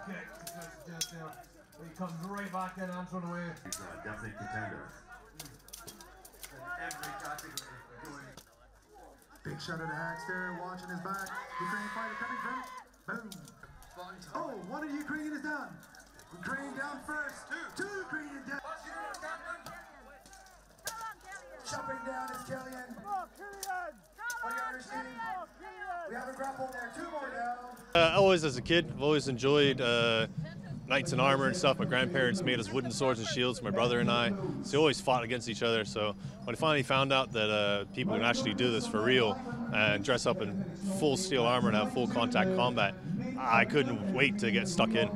kick. Just there. He comes right back in and thrown away. He's a definite contender. Every category going. Big shot of the Hackster, watching his back. Ukraine fighter coming from. Boom. Oh, one of the Ukrainian is down. Ukraine down first. Two Ukrainian down. Chopping down is Killian. What do you understand? We have a grapple there. Two more down. Always as a kid, I've always enjoyed knights in armor and stuff. My grandparents made us wooden swords and shields, my brother and I. So we always fought against each other. So when I finally found out that people can actually do this for real and dress up in full steel armor and have full contact combat, I couldn't wait to get stuck in.